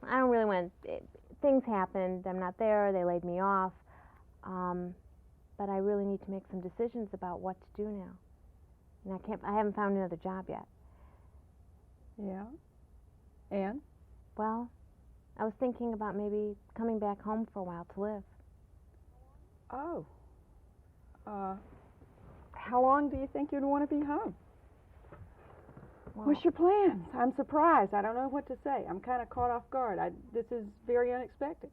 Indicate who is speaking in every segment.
Speaker 1: well, I don't really want, things happened, I'm not there, they laid me off, but I really need to make some decisions about what to do now. And I haven't found another job yet.
Speaker 2: Yeah. And?
Speaker 1: Well, I was thinking about maybe coming back home for a while to live.
Speaker 2: Oh. How long do you think you'd want to be home?
Speaker 1: Well,
Speaker 2: What's your plans? I'm surprised. I don't know what to say. I'm kind of caught off guard. This is very unexpected.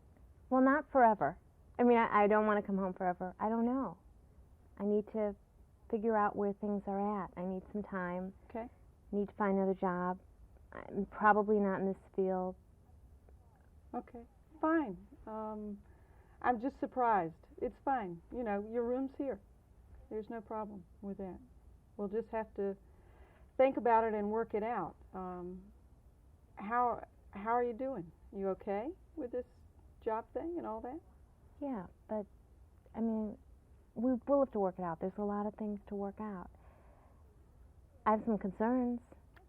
Speaker 1: well, not forever. I mean, I don't want to come home forever. I don't know. I need to figure out where things are at. I need some time.
Speaker 2: Okay.
Speaker 1: I need to find another job. I'm probably not in this field.
Speaker 2: Okay. Fine. I'm just surprised. It's fine. You know, your room's here. There's no problem with that. We'll just have to think about it and work it out. How are you doing? You okay with this job thing and all that?
Speaker 1: Yeah, but, I mean, we'll have to work it out. There's a lot of things to work out. I have some concerns.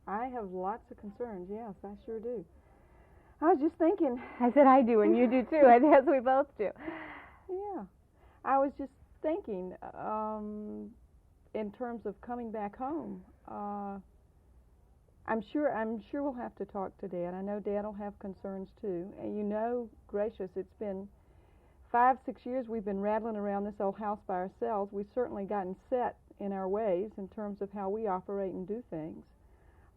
Speaker 2: I have lots of concerns, yes, I sure do. I was just thinking...
Speaker 1: I said I do, and you do too. I guess we both do.
Speaker 2: Yeah. I was just thinking, in terms of coming back home, I'm sure we'll have to talk to Dad. I know Dad will have concerns too. And you know, gracious, it's been 5-6 years we've been rattling around this old house by ourselves. We've certainly gotten set in our ways in terms of how we operate and do things.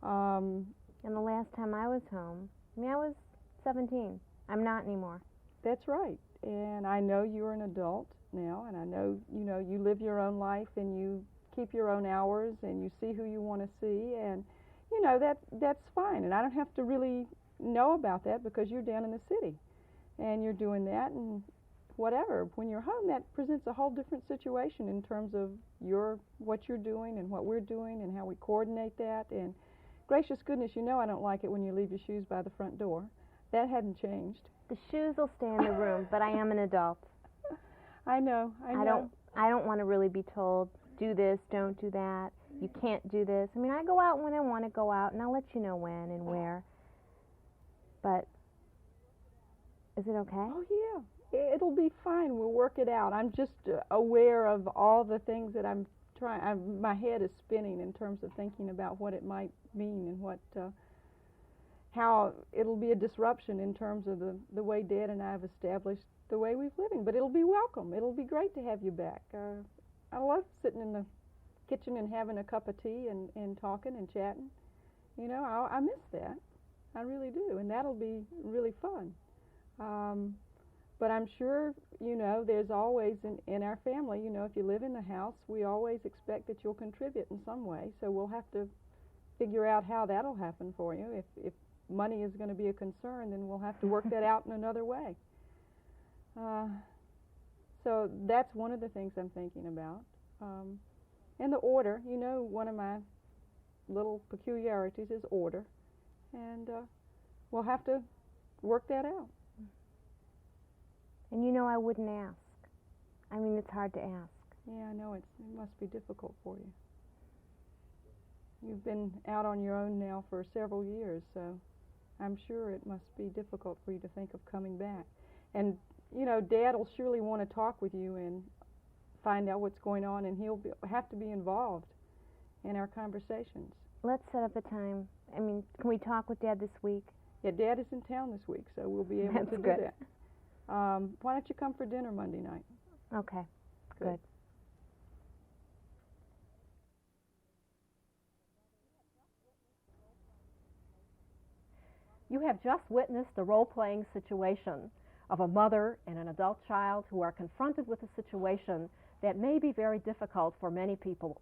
Speaker 1: And the last time I was home, I mean, I was 17. I'm not anymore.
Speaker 2: That's right. And I know you're an adult now, and I know, you know, you live your own life and you keep your own hours and you see who you want to see, and, you know, that's fine. And I don't have to really know about that because you're down in the city and you're doing that and whatever. When you're home, that presents a whole different situation in terms of what you're doing and what we're doing and how we coordinate that. And gracious goodness, you know I don't like it when you leave your shoes by the front door. That hadn't changed.
Speaker 1: The shoes will stay in the room, but I am an adult.
Speaker 2: I know.
Speaker 1: I don't want to really be told, do this, don't do that, you can't do this. I mean, I go out when I want to go out, and I'll let you know when and where. But is it okay?
Speaker 2: Oh, yeah. It'll be fine. We'll work it out. I'm just aware of all the things that I'm trying. My head is spinning in terms of thinking about what it might mean and what, how it'll be a disruption in terms of the way Dad and I have established the way we've living. But it'll be welcome. It'll be great to have you back. I love sitting in the kitchen and having a cup of tea and talking and chatting. You know, I miss that. I really do. And that'll be really fun. But I'm sure, you know, there's always in our family, you know, if you live in the house, we always expect that you'll contribute in some way. So we'll have to figure out how that'll happen for you. If money is going to be a concern, then we'll have to work that out in another way. So that's one of the things I'm thinking about. And the order, you know, one of my little peculiarities is order. And we'll have to work that out.
Speaker 1: And you know I wouldn't ask. I mean, it's hard to ask.
Speaker 2: Yeah, I know it must be difficult for you. You've been out on your own now for several years, so I'm sure it must be difficult for you to think of coming back. And, you know, Dad will surely want to talk with you and find out what's going on, and he'll have to be involved in our conversations.
Speaker 1: Let's set up a time. I mean, can we talk with Dad this week?
Speaker 2: Yeah, Dad is in town this week, so we'll be able
Speaker 1: That's
Speaker 2: to do
Speaker 1: good.
Speaker 2: that. Why don't you come for dinner Monday night?
Speaker 1: Okay, good.
Speaker 3: You have just witnessed the role-playing situation of a mother and an adult child who are confronted with a situation that may be very difficult for many people.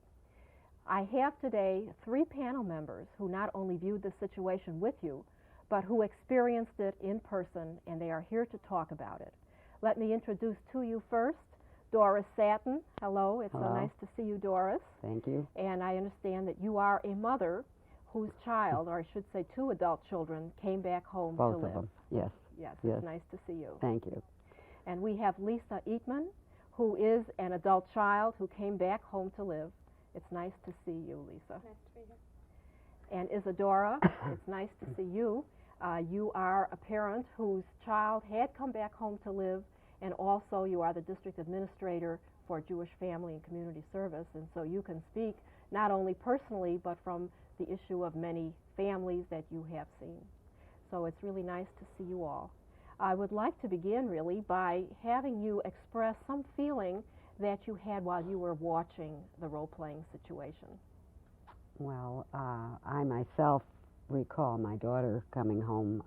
Speaker 3: I have today 3 panel members who not only viewed the situation with you, but who experienced it in person, and they are here to talk about it. Let me introduce to you first Doris Satten. Hello, it's
Speaker 4: Hello.
Speaker 3: so nice to see you, Doris.
Speaker 4: Thank you.
Speaker 3: And I understand that you are a mother whose child, or I should say 2 adult children, came back home
Speaker 4: Both
Speaker 3: to live.
Speaker 4: of them, yes.
Speaker 3: Yes,
Speaker 4: Yes.
Speaker 3: it's nice to see you.
Speaker 4: Thank you.
Speaker 3: And we have Lisa Eatman, who is an adult child who came back home to live. It's nice to see you, Lisa.
Speaker 5: Nice to be here.
Speaker 3: And Isadora, it's nice to see you. You are a parent whose child had come back home to live, and also you are the district administrator for Jewish Family and Community Service, and so you can speak not only personally but from the issue of many families that you have seen. So it's really nice to see you all. I would like to begin really by having you express some feeling that you had while you were watching the role-playing situation.
Speaker 4: Well, I myself recall my daughter coming home.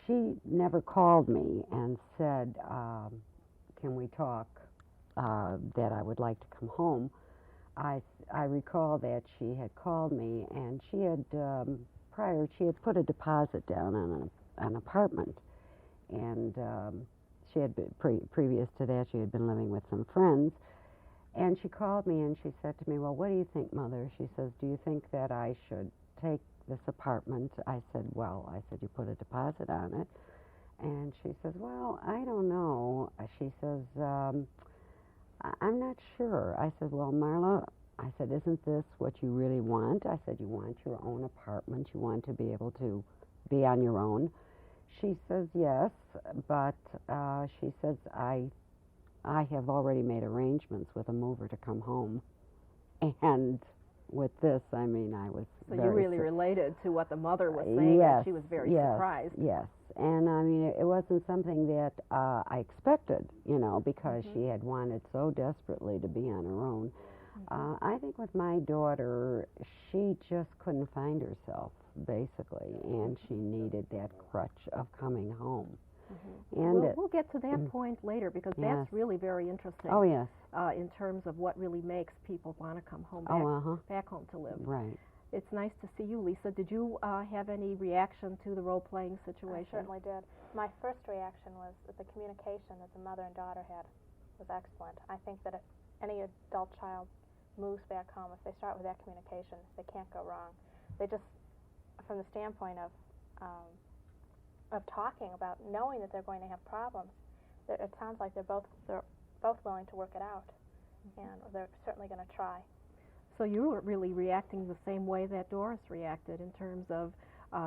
Speaker 4: She never called me and said, can we talk, that I would like to come home. I recall that she had called me, and she had, she had put a deposit down on an apartment, and she had been, previous to that, she had been living with some friends, and she called me and she said to me, well, what do you think, Mother? She says, do you think that I should take this apartment? I said, well, you put a deposit on it. And she says, well, I don't know. She says, I'm not sure. I said, well, Marla, I said, isn't this what you really want? I said, you want your own apartment. You want to be able to be on your own. She says, yes, but she says, I have already made arrangements with a mover to come home. And with this, I mean, I was
Speaker 3: So you really related to what the mother was saying,
Speaker 4: yes,
Speaker 3: and she was very
Speaker 4: yes,
Speaker 3: surprised.
Speaker 4: Yes, and I mean, it wasn't something that I expected, you know, because she had wanted so desperately to be on her own. I think with my daughter, she just couldn't find herself, basically, and she needed that crutch of coming home. And
Speaker 3: we'll get to that point later, because that's really very interesting.
Speaker 4: Oh, yes.
Speaker 3: In terms of what really makes people want to come home back home to live.
Speaker 4: Right.
Speaker 3: It's nice to see you, Lisa. Did you have any reaction to the role-playing situation?
Speaker 5: I certainly did. My first reaction was that the communication that the mother and daughter had was excellent. I think that if any adult child moves back home, if they start with that communication, they can't go wrong. They just, from the standpoint of talking about knowing that they're going to have problems, it sounds like they're both willing to work it out, and they're certainly going to try.
Speaker 3: So you were really reacting the same way that Doris reacted in terms of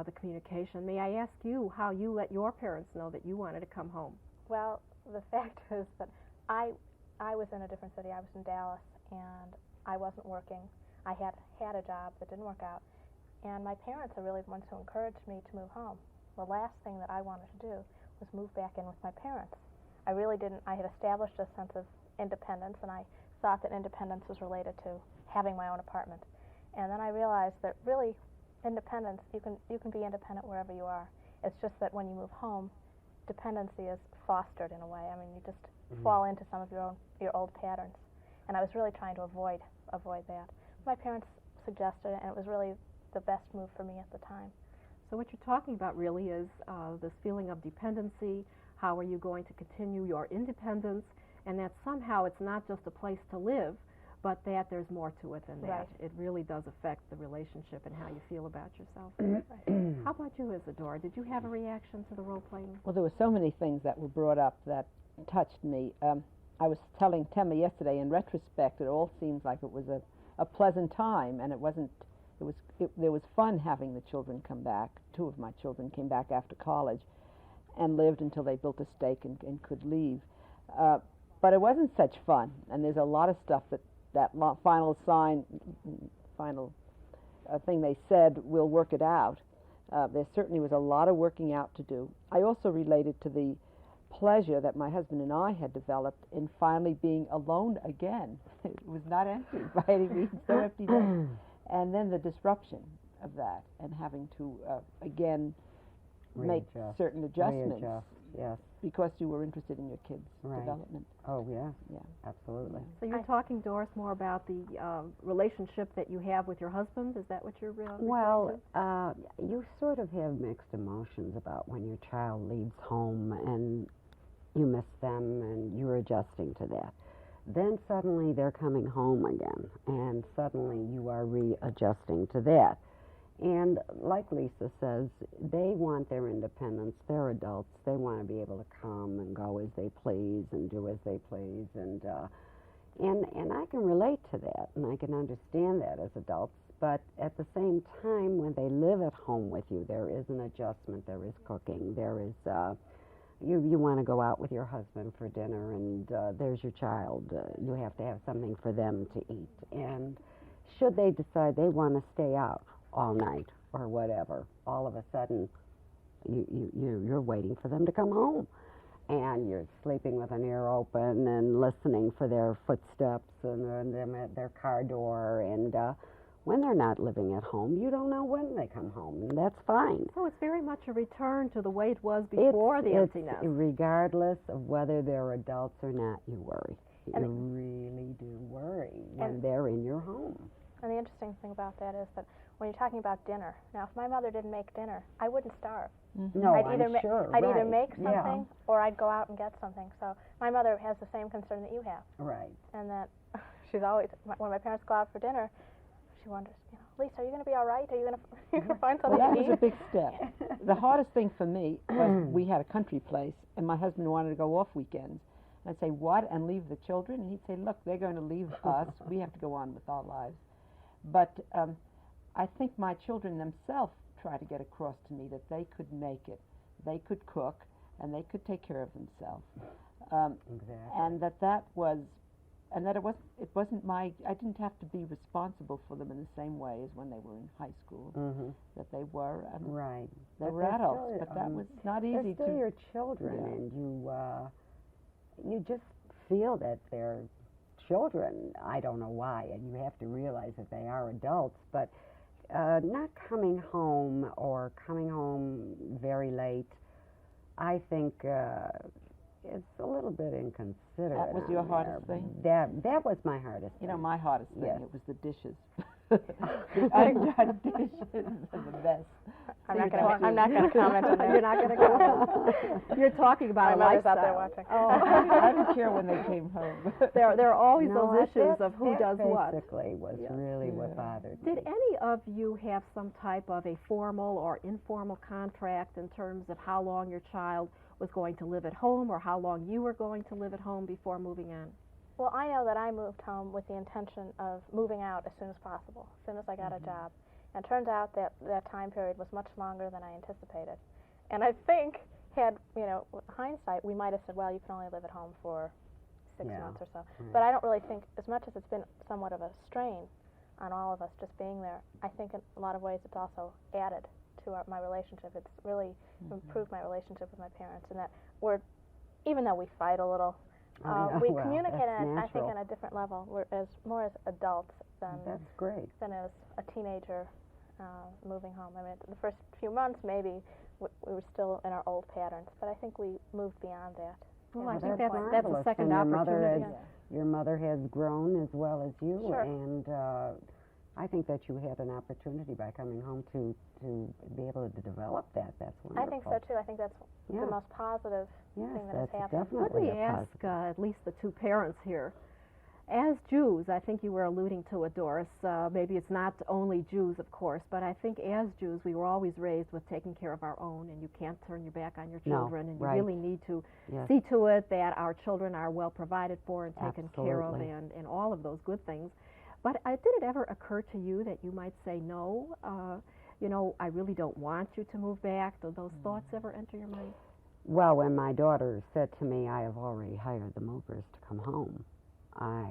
Speaker 3: the communication. May I ask you how you let your parents know that you wanted to come home?
Speaker 5: Well, the fact is that I was in a different city. I was in Dallas, and I wasn't working. I had a job that didn't work out, and my parents are really the ones who encouraged me to move home. The last thing that I wanted to do was move back in with my parents. I really didn't. I had established a sense of independence, and I thought that independence was related to having my own apartment. And then I realized that really independence, you can be independent wherever you are. It's just that when you move home, dependency is fostered in a way. I mean, you just fall into some of your old patterns. And I was really trying to avoid that. My parents suggested it, and it was really the best move for me at the time.
Speaker 3: So what you're talking about really is this feeling of dependency. How are you going to continue your independence? And that somehow it's not just a place to live, but that there's more to it than that.
Speaker 5: Right.
Speaker 3: It really does affect the relationship and how you feel about yourself. How about you, Isadora? Did you have a reaction to the role-playing?
Speaker 6: Well, there were so many things that were brought up that touched me. I was telling Temma yesterday, in retrospect, it all seems like it was a pleasant time, and it wasn't. There was fun having the children come back. Two of my children came back after college and lived until they built a stake and could leave. But it wasn't such fun, and there's a lot of stuff that final thing they said, we'll work it out. There certainly was a lot of working out to do. I also related to the pleasure that my husband and I had developed in finally being alone again. It was not empty by any means, so empty then. And then the disruption of that, and having to again make certain adjustments.
Speaker 4: Yes.
Speaker 6: Because you were interested in your kids'
Speaker 4: Right.
Speaker 6: development.
Speaker 4: Oh, yeah.
Speaker 6: Yeah.
Speaker 4: Absolutely.
Speaker 3: So you're talking, Doris, more about the relationship that you have with your husband? Is that what you're
Speaker 4: Well, you sort of have mixed emotions about when your child leaves home and you miss them and you're adjusting to that. Then suddenly they're coming home again, and suddenly you are readjusting to that. And like Lisa says, they want their independence. They're adults. They want to be able to come and go as they please and do as they please. And I can relate to that, and I can understand that as adults. but at the same time, when they live at home with you, there is an adjustment, there is cooking, there is, you want to go out with your husband for dinner, and there's your child. You have to have something for them to eat. And should they decide they want to stay out all night or whatever, all of a sudden, you're waiting for them to come home. And you're sleeping with an ear open and listening for their footsteps and them at their car door. And when they're not living at home, you don't know when they come home, and that's fine.
Speaker 3: So it's very much a return to the way it was before the empty nest.
Speaker 4: Regardless of whether they're adults or not, you worry. You really do worry when they're in your home.
Speaker 5: And the interesting thing about that is that when you're talking about dinner, now if my mother didn't make dinner, I wouldn't starve.
Speaker 4: No,
Speaker 5: I'd
Speaker 4: I'm sure.
Speaker 5: I'd either make
Speaker 4: Yeah.
Speaker 5: something or I'd go out and get something. So my mother has the same concern that you have.
Speaker 4: Right.
Speaker 5: And that she's always, when my parents go out for dinner, she wonders, Lisa, are you going to be all right? Are you going to find something
Speaker 6: Well, that
Speaker 5: to eat?
Speaker 6: was a big step. The hardest thing for me was we had a country place, and my husband wanted to go off weekends. And I'd say, what, and leave the children? And he'd say, look, they're going to leave us. We have to go on with our lives. But I think my children themselves try to get across to me that they could make it. They could cook, and they could take care of themselves.
Speaker 4: Exactly.
Speaker 6: And that was, and that it wasn't my, I didn't have to be responsible for them in the same way as when they were in high school. That they were,
Speaker 4: right.
Speaker 6: They were adults, but that was not easy
Speaker 4: they're still your children,
Speaker 6: Yeah.
Speaker 4: and you just feel that they're children. I don't know why, and you have to realize that they are adults, but not coming home or coming home very late, I think it's a little bit inconsiderate.
Speaker 6: That was your hardest thing?
Speaker 4: That was my hardest thing.
Speaker 6: You know, my hardest thing,
Speaker 4: Yes.
Speaker 6: it was the dishes. The undone dishes are the best.
Speaker 5: I'm not going to comment on that.
Speaker 3: You're not going to comment. You're talking about
Speaker 5: My
Speaker 3: a
Speaker 5: mother's out there
Speaker 3: lifestyle.
Speaker 5: watching.
Speaker 6: I didn't care when they came home.
Speaker 3: There are always
Speaker 4: No,
Speaker 3: those issues
Speaker 4: that
Speaker 3: of who does what.
Speaker 4: basically was really what bothered me.
Speaker 3: Did any of you have some type of a formal or informal contract in terms of how long your child was going to live at home or how long you were going to live at home before moving on?
Speaker 5: Well, I know that I moved home with the intention of moving out as soon as possible, as soon as I got a job. And it turns out that that time period was much longer than I anticipated. And I think, with hindsight, we might have said, well, you can only live at home for 6 months or so. But I don't really think, as much as it's been somewhat of a strain on all of us just being there, I think in a lot of ways it's also added to my relationship. It's really improved my relationship with my parents, and that even though we fight a little, we communicate, I think, on a different level. We're more as adults than
Speaker 4: That's great.
Speaker 5: than as a teenager moving home. I mean, the first few months maybe we were still in our old patterns, but I think we moved beyond that.
Speaker 3: Well, I
Speaker 5: at
Speaker 3: think
Speaker 5: some
Speaker 3: that's
Speaker 5: point.
Speaker 3: a second
Speaker 4: and
Speaker 3: opportunity.
Speaker 4: your mother has grown as well as you,
Speaker 5: Sure.
Speaker 4: and I think that you had an opportunity by coming home to be able to develop that. That's wonderful.
Speaker 5: I think so too. I think that's the most positive
Speaker 4: Yes,
Speaker 5: thing that has
Speaker 4: that's
Speaker 5: happened.
Speaker 4: definitely
Speaker 3: Let me
Speaker 4: a
Speaker 3: ask at least the two parents here. As Jews, I think you were alluding to it, Doris, maybe it's not only Jews, of course, but I think as Jews we were always raised with taking care of our own, and you can't turn your back on your children, and you really need to see to it that our children are well provided for and taken care of, and all of those good things. But did it ever occur to you that you might say, no, I really don't want you to move back? Did those thoughts ever enter your mind?
Speaker 4: Well, when my daughter said to me, I have already hired the movers to come home, I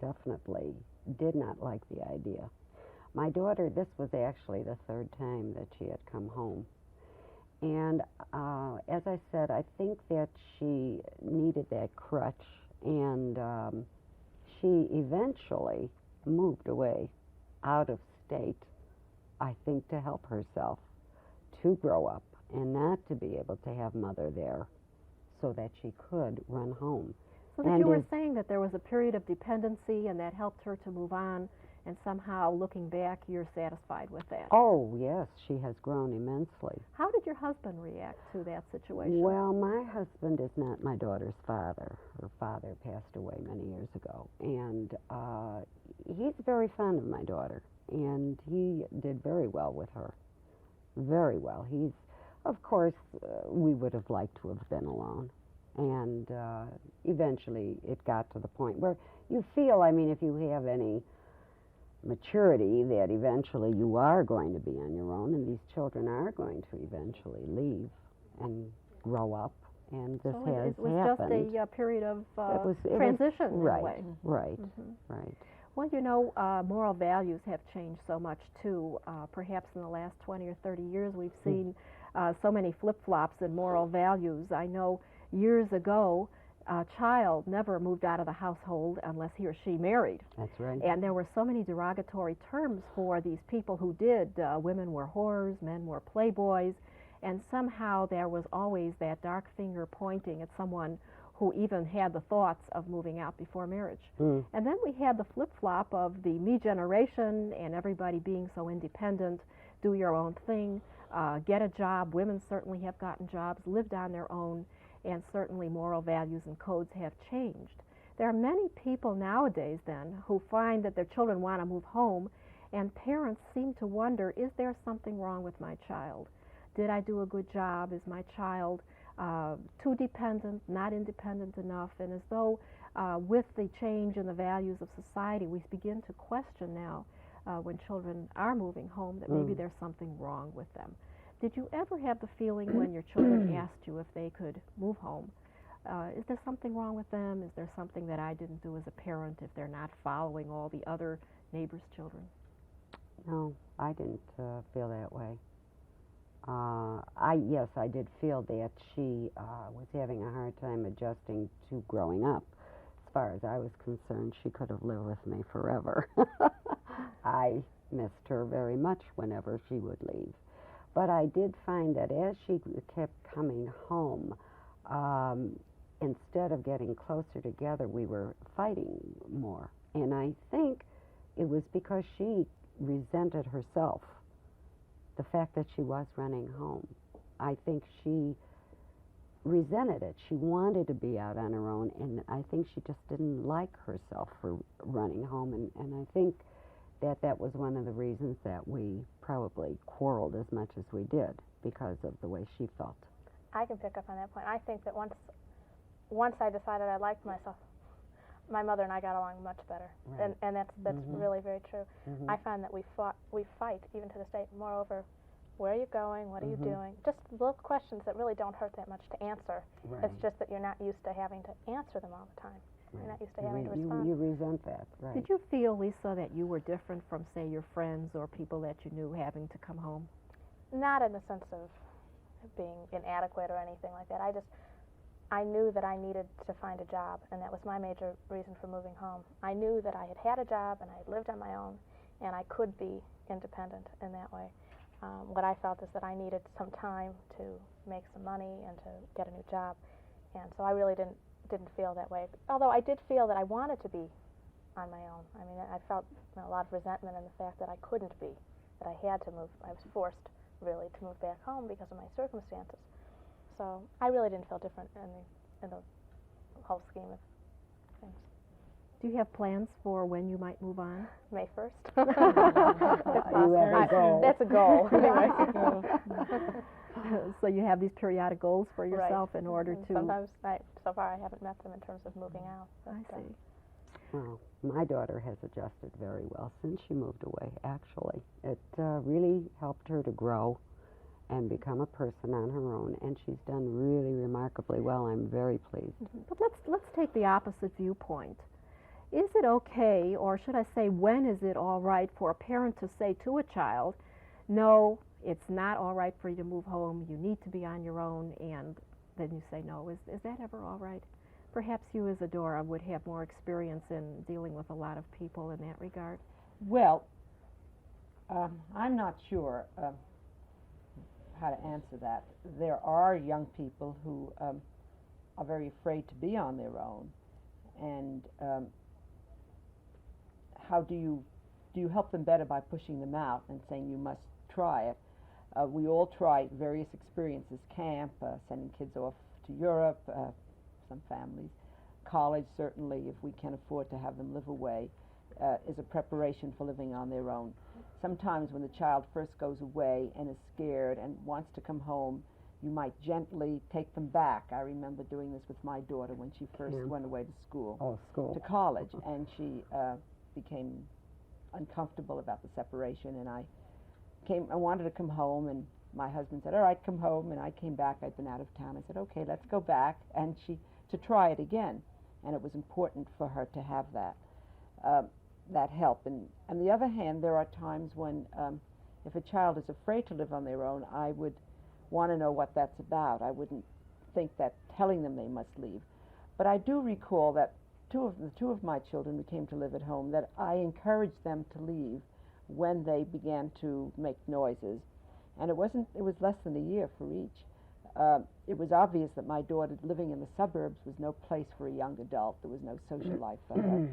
Speaker 4: definitely did not like the idea. My daughter, this was actually the third time that she had come home. And as I said, I think that she needed that crutch, and she eventually moved away out of state, I think, to help herself to grow up and not to be able to have mother there so that she could run home.
Speaker 3: So that you were saying that there was a period of dependency and that helped her to move on, and somehow looking back you're satisfied with that.
Speaker 4: Oh, yes, she has grown immensely.
Speaker 3: How did your husband react to that situation?
Speaker 4: Well, my husband is not my daughter's father. Her father passed away many years ago, and he's very fond of my daughter, and he did very well with her, very well. He's, of course, we would have liked to have been alone, and eventually it got to the point where you feel, I mean, if you have any maturity that eventually you are going to be on your own, and these children are going to eventually leave and grow up, and this
Speaker 3: So
Speaker 4: has
Speaker 3: it was
Speaker 4: happened.
Speaker 3: just a period of
Speaker 4: It was
Speaker 3: transition in a
Speaker 4: right,
Speaker 3: way.
Speaker 4: right,
Speaker 3: Mhm.
Speaker 4: right.
Speaker 3: Well, you know, moral values have changed so much too. Perhaps in the last 20 or 30 years, we've seen so many flip-flops in moral values. I know years ago, a child never moved out of the household unless he or she married.
Speaker 4: That's right.
Speaker 3: And there were so many derogatory terms for these people who did. Women were whores, men were playboys, and somehow there was always that dark finger pointing at someone who even had the thoughts of moving out before marriage.
Speaker 4: Mm.
Speaker 3: And then we had the flip-flop of the me generation and everybody being so independent, do your own thing, get a job. Women certainly have gotten jobs, lived on their own, and certainly moral values and codes have changed. There are many people nowadays then who find that their children want to move home, and parents seem to wonder, is there something wrong with my child? Did I do a good job? Is my child too dependent, not independent enough? And as though with the change in the values of society, we begin to question now when children are moving home that maybe there's something wrong with them. Did you ever have the feeling when your children asked you if they could move home, is there something wrong with them? Is there something that I didn't do as a parent if they're not following all the other neighbors' children?
Speaker 4: No, I didn't feel that way. Yes, I did feel that she was having a hard time adjusting to growing up. As far as I was concerned, she could have lived with me forever. I missed her very much whenever she would leave. But I did find that as she kept coming home, instead of getting closer together, we were fighting more. And I think it was because she resented herself, the fact that she was running home. I think she resented it. She wanted to be out on her own, and I think she just didn't like herself for running home. And I think that was one of the reasons that we probably quarreled as much as we did, because of the way she felt.
Speaker 5: I can pick up on that point. I think that once I decided I liked myself, my mother and I got along much better,
Speaker 4: Right.
Speaker 5: and that's really very true.
Speaker 4: Mm-hmm.
Speaker 5: I find that we fight even to this day. Moreover, where are you going? What are you doing? Just little questions that really don't hurt that much to answer.
Speaker 4: Right.
Speaker 5: It's just that you're not used to having to answer them all the time. You're not used to having to respond.
Speaker 4: You resent that, right?
Speaker 3: Did you feel, Lisa, that you were different from, say, your friends or people that you knew having to come home?
Speaker 5: Not in the sense of being inadequate or anything like that. I knew that I needed to find a job, and that was my major reason for moving home. I knew that I had a job and I had lived on my own, and I could be independent in that way. What I felt is that I needed some time to make some money and to get a new job, and so I really didn't feel that way. Although I did feel that I wanted to be on my own. I mean, I felt a lot of resentment in the fact that I couldn't be, that I had to move. I was forced, really, to move back home because of my circumstances. So I really didn't feel different in the whole scheme of things.
Speaker 3: Do you have plans for when you might move on?
Speaker 5: May 1st.
Speaker 4: You have a goal.
Speaker 5: That's a goal.
Speaker 3: So you have these periodic goals for yourself in order
Speaker 5: And
Speaker 3: to...
Speaker 5: sometimes, so far, I haven't met them in terms of moving out. But,
Speaker 3: I see.
Speaker 4: Well, my daughter has adjusted very well since she moved away, actually. It really helped her to grow and become a person on her own, and she's done really remarkably well. I'm very pleased.
Speaker 3: But let's take the opposite viewpoint. Is it okay, or should I say, when is it all right for a parent to say to a child, no, it's not all right for you to move home, you need to be on your own, and then you say no? Is that ever all right? Perhaps you, Isadora, would have more experience in dealing with a lot of people in that regard.
Speaker 6: Well, I'm not sure how to answer that. There are young people who are very afraid to be on their own, and how do you help them better by pushing them out and saying you must try it? We all try various experiences, camp, sending kids off to Europe, some families. College, certainly, if we can afford to have them live away, is a preparation for living on their own. Sometimes when the child first goes away and is scared and wants to come home, you might gently take them back. I remember doing this with my daughter when she first went away to school.
Speaker 4: Oh, school.
Speaker 6: To college, and she became uncomfortable about the separation, and I wanted to come home, and my husband said, all right, come home, and I came back. I'd been out of town. I said, okay, let's go back, and to try it again, and it was important for her to have that help. And on the other hand, there are times when if a child is afraid to live on their own, I would want to know what that's about. I wouldn't think that telling them they must leave. But I do recall that two of my children who came to live at home, that I encouraged them to leave when they began to make noises. And it was less than a year for each. It was obvious that my daughter, living in the suburbs, was no place for a young adult. There was no social life for her.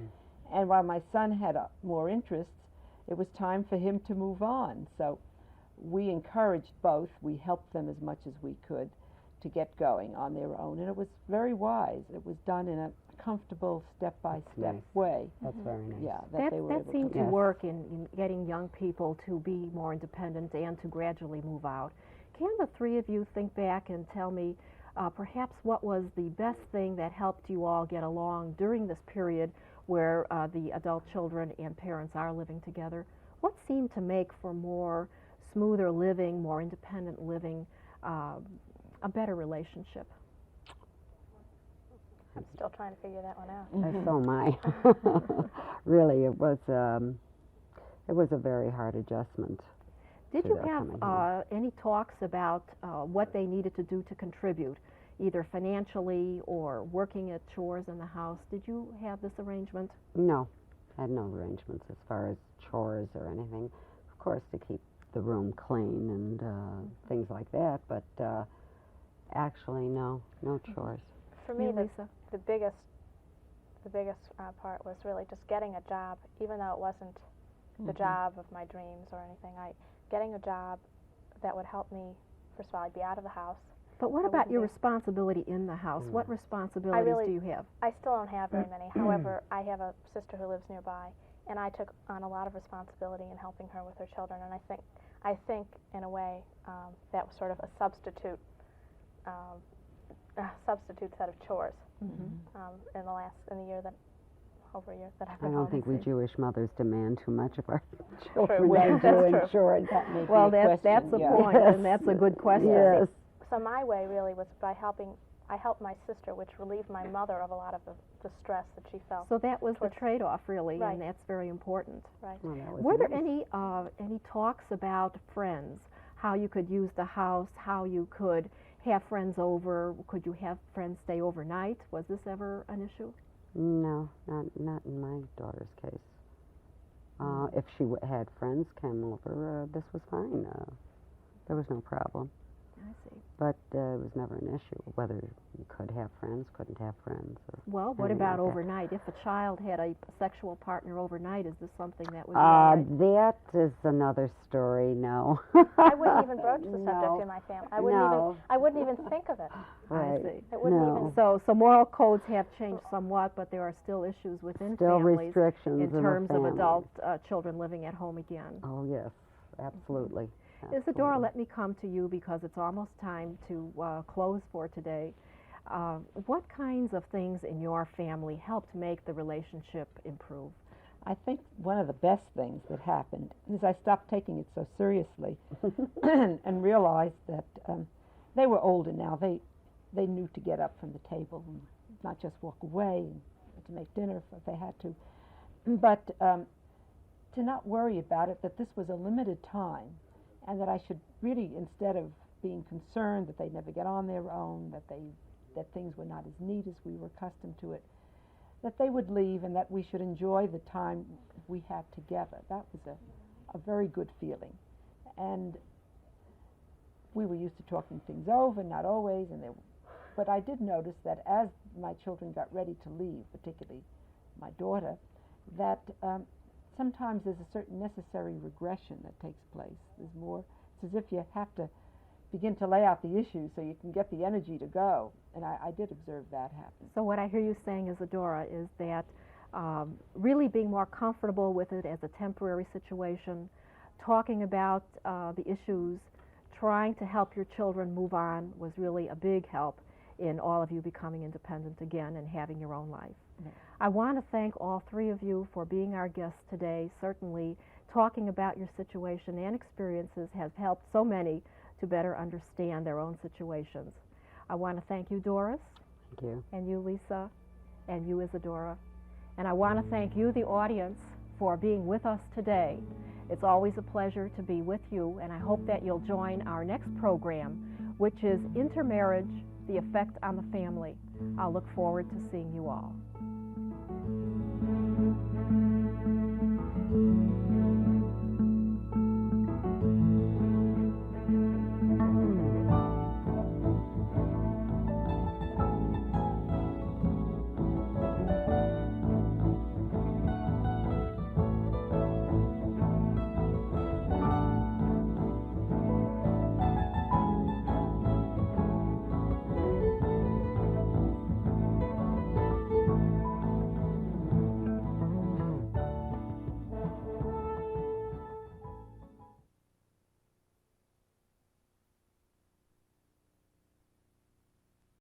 Speaker 6: And while my son had more interests, it was time for him to move on. So we encouraged both. We helped them as much as we could to get going on their own. And it was very wise. It was done in a comfortable, step-by-step way.
Speaker 4: That's very nice.
Speaker 6: Yeah,
Speaker 3: That
Speaker 6: they were able
Speaker 3: seemed to
Speaker 4: Yes.
Speaker 3: work in getting young people to be more independent and to gradually move out. Can the three of you think back and tell me perhaps what was the best thing that helped you all get along during this period where the adult children and parents are living together? What seemed to make for more smoother living, more independent living, a better relationship?
Speaker 5: I'm still trying to figure that one out.
Speaker 4: So am I. Really, it was a very hard adjustment.
Speaker 3: Did
Speaker 4: to
Speaker 3: you
Speaker 4: their
Speaker 3: have
Speaker 4: coming home.
Speaker 3: any talks about what they needed to do to contribute, either financially or working at chores in the house? Did you have this arrangement?
Speaker 4: No, I had no arrangements as far as chores or anything. Of course, to keep the room clean and things like that, but actually, no chores.
Speaker 5: For me,
Speaker 3: You,
Speaker 5: the
Speaker 3: Lisa?
Speaker 5: biggest part was really just getting a job, even though it wasn't the job of my dreams or anything. Getting a job that would help me, first of all, I'd be out of the house.
Speaker 3: But what
Speaker 5: I
Speaker 3: about
Speaker 5: wouldn't
Speaker 3: your
Speaker 5: be-
Speaker 3: responsibility in the house? What responsibilities
Speaker 5: really-
Speaker 3: do you have?
Speaker 5: I still don't have very many. However, I have a sister who lives nearby, and I took on a lot of responsibility in helping her with her children. And I think in a way, that was sort of a substitute set of chores in the year that over a year that I've
Speaker 4: I
Speaker 5: been
Speaker 4: don't
Speaker 5: home.
Speaker 4: think we Jewish mothers demand too much of our
Speaker 5: True.
Speaker 4: children.
Speaker 5: Well,
Speaker 4: They're
Speaker 5: that's
Speaker 4: doing
Speaker 5: true.
Speaker 4: chores.
Speaker 6: That may be
Speaker 3: Well,
Speaker 6: a
Speaker 3: that's
Speaker 6: question,
Speaker 3: the
Speaker 6: yeah.
Speaker 3: point, and that's a good question.
Speaker 4: Yes.
Speaker 5: So my way really was by helping. I helped my sister, which relieved my mother of a lot of the stress that she felt.
Speaker 3: So that was the
Speaker 5: Towards-
Speaker 3: trade-off, really,
Speaker 5: Right.
Speaker 3: and that's very important.
Speaker 5: Right.
Speaker 4: Well, that was
Speaker 3: Were there
Speaker 4: nice.
Speaker 3: any talks about friends? How you could use the house? How you could have friends over? Could you have friends stay overnight? Was this ever an issue?
Speaker 4: No, not in my daughter's case. If she had friends come over, this was fine. There was no problem.
Speaker 3: I see.
Speaker 4: But it was never an issue whether you could have friends, couldn't have friends. Or
Speaker 3: Well, what
Speaker 4: anything
Speaker 3: about
Speaker 4: like that.
Speaker 3: overnight? If a child had a sexual partner overnight, is this something that would be all right?
Speaker 4: That is another story. No.
Speaker 5: I wouldn't even broach the subject
Speaker 4: No.
Speaker 5: in my family.
Speaker 4: No.
Speaker 5: I wouldn't even think of it.
Speaker 4: Right.
Speaker 3: I see.
Speaker 5: It wouldn't
Speaker 4: No.
Speaker 5: even.
Speaker 3: So moral codes have changed somewhat, but there are still issues within
Speaker 4: Still
Speaker 3: families
Speaker 4: restrictions
Speaker 3: in
Speaker 4: the
Speaker 3: terms of
Speaker 4: family.
Speaker 3: adult children living at home again.
Speaker 4: Oh yes, absolutely.
Speaker 3: Isadora,
Speaker 4: Absolutely.
Speaker 3: let me come to you because it's almost time to close for today. What kinds of things in your family helped make the relationship improve?
Speaker 6: I think one of the best things that happened is I stopped taking it so seriously and realized that they were older now. They knew to get up from the table and not just walk away and to make dinner if they had to, but to not worry about it, that this was a limited time and that I should really, instead of being concerned that they'd never get on their own, that things were not as neat as we were accustomed to it, that they would leave and that we should enjoy the time we had together. That was a very good feeling. And we were used to talking things over, not always, but I did notice that as my children got ready to leave, particularly my daughter, that sometimes there's a certain necessary regression that takes place. There's more, it's as if you have to begin to lay out the issues so you can get the energy to go. And I did observe that happen.
Speaker 3: So what I hear you saying, Isadora, is that really being more comfortable with it as a temporary situation, talking about the issues, trying to help your children move on was really a big help in all of you becoming independent again and having your own life. I want to thank all three of you for being our guests today. Certainly, talking about your situation and experiences has helped so many to better understand their own situations. I want to thank you, Doris.
Speaker 4: Thank you.
Speaker 3: And you, Lisa, and you, Isadora. And I want to thank you, the audience, for being with us today. It's always a pleasure to be with you, and I hope that you'll join our next program, which is Intermarriage, the Effect on the Family. I'll look forward to seeing you all.